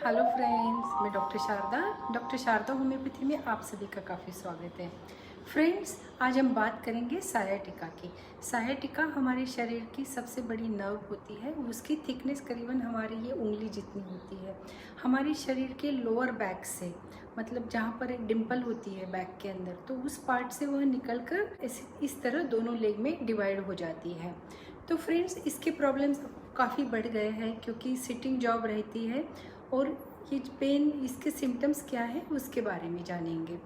Hello friends, मैं doctor Sharda homeopathy में आप सभी का काफ़ी स्वागत है। फ्रेंड्स, आज हम बात करेंगे सायाटिका की। सायाटिका हमारे शरीर की सबसे बड़ी नर्व होती है। उसकी थिकनेस करीबन हमारी ये उंगली जितनी होती है। हमारे शरीर के लोअर बैक से, मतलब जहाँ पर एक डिम्पल होती है बैक के अंदर, तो उस पार्ट से वह निकलकर इस तरह दोनों लेग में डिवाइड हो जाती है। तो फ्रेंड्स, इसके प्रॉब्लम्स काफ़ी बढ़ गए हैं क्योंकि सिटिंग जॉब रहती है। और ये पेन, इसके सिम्टम्स क्या है उसके बारे में जानेंगे।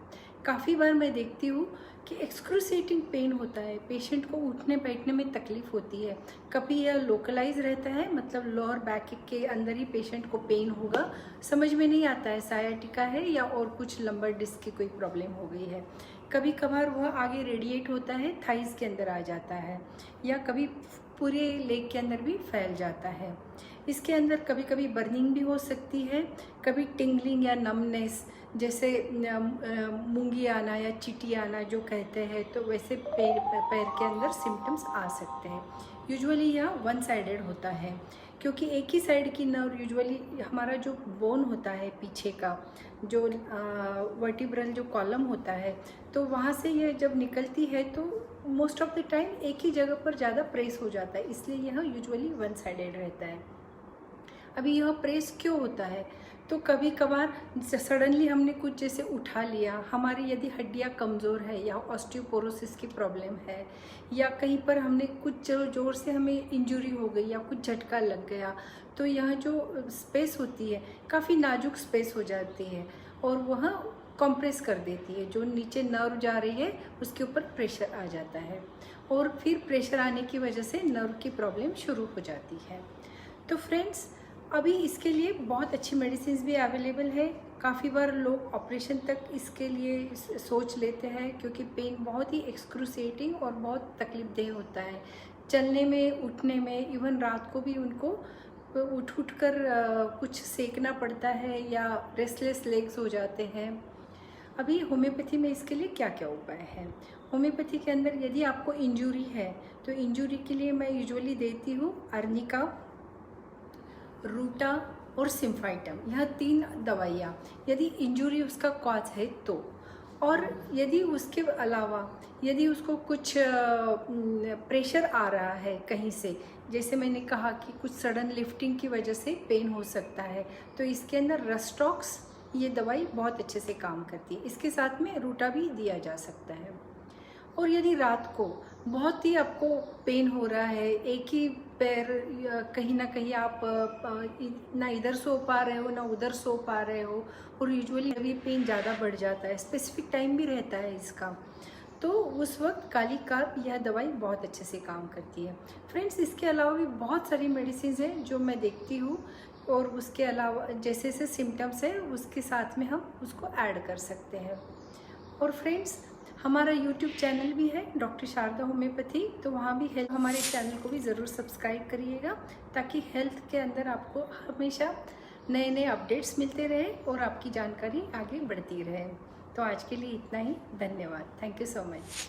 काफ़ी बार मैं देखती हूँ कि एक्सक्रूसिएटिंग पेन होता है, पेशेंट को उठने बैठने में तकलीफ़ होती है। कभी यह लोकलाइज रहता है, मतलब लोअर बैक के अंदर ही पेशेंट को पेन होगा, समझ में नहीं आता है सायाटिका है या और कुछ लंबर डिस्क की कोई प्रॉब्लम हो गई है। कभी कभार वह आगे रेडिएट होता है, थाइज़ के अंदर आ जाता है, या कभी पूरे लेग के अंदर भी फैल जाता है। इसके अंदर कभी कभी बर्निंग भी हो सकती है, कभी टिंगलिंग या नमनेस, जैसे मूंगी आना या चीटी आना जो कहते हैं, तो वैसे पैर के अंदर सिम्टम्स आ सकते हैं। यूजुअली यह वन साइडेड होता है क्योंकि एक ही साइड की नर्व, यूजुअली हमारा जो बोन होता है पीछे का, जो वर्टिब्रल जो कॉलम होता है, तो वहाँ से यह जब निकलती है तो मोस्ट ऑफ द टाइम एक ही जगह पर ज़्यादा प्रेस हो जाता है, इसलिए यह यूजुअली वन साइडेड रहता है। अभी यह प्रेस क्यों होता है? तो कभी कभार सडनली हमने कुछ जैसे उठा लिया, हमारी यदि हड्डियाँ कमज़ोर है या ऑस्टियोपोरोसिस की प्रॉब्लम है, या कहीं पर हमने कुछ जोर से हमें इंजरी हो गई या कुछ झटका लग गया, तो यह जो स्पेस होती है काफ़ी नाजुक स्पेस हो जाती है और वह कंप्रेस कर देती है। जो नीचे नर्व जा रही है उसके ऊपर प्रेशर आ जाता है और फिर प्रेशर आने की वजह से नर्व की प्रॉब्लम शुरू हो जाती है। तो फ्रेंड्स, अभी इसके लिए बहुत अच्छी मेडिसिन भी अवेलेबल है। काफ़ी बार लोग ऑपरेशन तक इसके लिए सोच लेते हैं क्योंकि पेन बहुत ही एक्सक्रूसिएटिंग और बहुत तकलीफदेह होता है। चलने में, उठने में, इवन रात को भी उनको उठ कर कुछ सेकना पड़ता है या रेस्टलेस लेग्स हो जाते हैं। अभी होम्योपैथी में इसके लिए क्या क्या उपाय हैं? होम्योपैथी के अंदर यदि आपको इंजरी है तो इंजरी के लिए मैं यूजुअली देती हूँ अर्निका, रूटा और सिम्फाइटम, यह 3 दवाइयाँ, यदि इंजरी उसका कॉज है तो। और यदि उसके अलावा यदि उसको कुछ प्रेशर आ रहा है कहीं से, जैसे मैंने कहा कि कुछ सडन लिफ्टिंग की वजह से पेन हो सकता है, तो इसके अंदर रस्टॉक्स ये दवाई बहुत अच्छे से काम करती है। इसके साथ में रूटा भी दिया जा सकता है। और यदि रात को बहुत ही आपको पेन हो रहा है, एक ही पैर कहीं ना कहीं आप ना इधर सो पा रहे हो ना उधर सो पा रहे हो, और यूजुअली अभी पेन ज़्यादा बढ़ जाता है, स्पेसिफिक टाइम भी रहता है इसका, तो उस वक्त काली कार्प यह दवाई बहुत अच्छे से काम करती है। फ्रेंड्स, इसके अलावा भी बहुत सारी मेडिसिन हैं जो मैं देखती हूँ, और उसके अलावा जैसे जैसे सिम्टम्स है उसके साथ में हम उसको ऐड कर सकते हैं। और फ्रेंड्स, हमारा यूट्यूब चैनल भी है डॉक्टर शारदा होम्योपैथी, तो वहाँ भी हेल्थ, हमारे चैनल को भी ज़रूर सब्सक्राइब करिएगा ताकि हेल्थ के अंदर आपको हमेशा नए नए अपडेट्स मिलते रहे और आपकी जानकारी आगे बढ़ती रहे। तो आज के लिए इतना ही, धन्यवाद, थैंक यू सो मच।